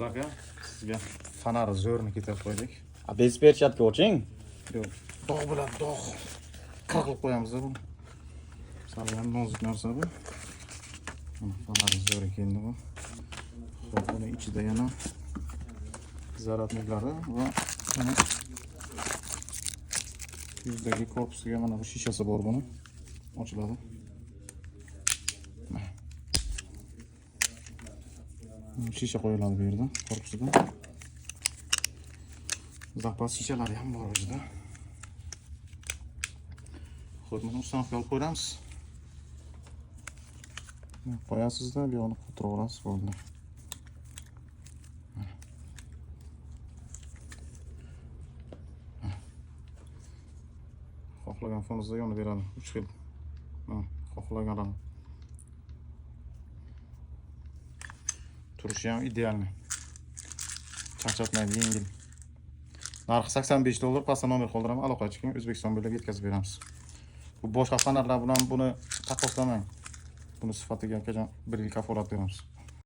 aka, sizga fonar zo'rni ketib qo'ydik. Bez perchatga o'ching. Yo'q, dog' bilan dog' qilib qo'yamiz bu. Sal ham nozik narsa bu. Fonar zo'r ekan bu. Xo'p, buni ichida yana zaratniklari va mana yuzdagi korpusiga mana bu shishasi bor buni. Ochiladi. Shisha qo'yiladi bu yerda, korpusida. Zapas shishalari ham bor o'zida. Xo'p, buni uстановка olib qo'yamiz. Qo'yasizda, bu yoqni qo'yib olasiz bo'ldi. Xohlagan fonizda yonib beradi. 3 xil. Xohlagan turishi ham idealni. Charchatmaydi, yengil. Narxi $85, pastda nomer qoldiraman, aloqa chiqing, O'zbekiston bo'ylab yetkazib beramiz. Bu boshqa fonarlar bilan buni taqqoslamang. Buni sifatiga akajon 1 yil kafolat beramiz.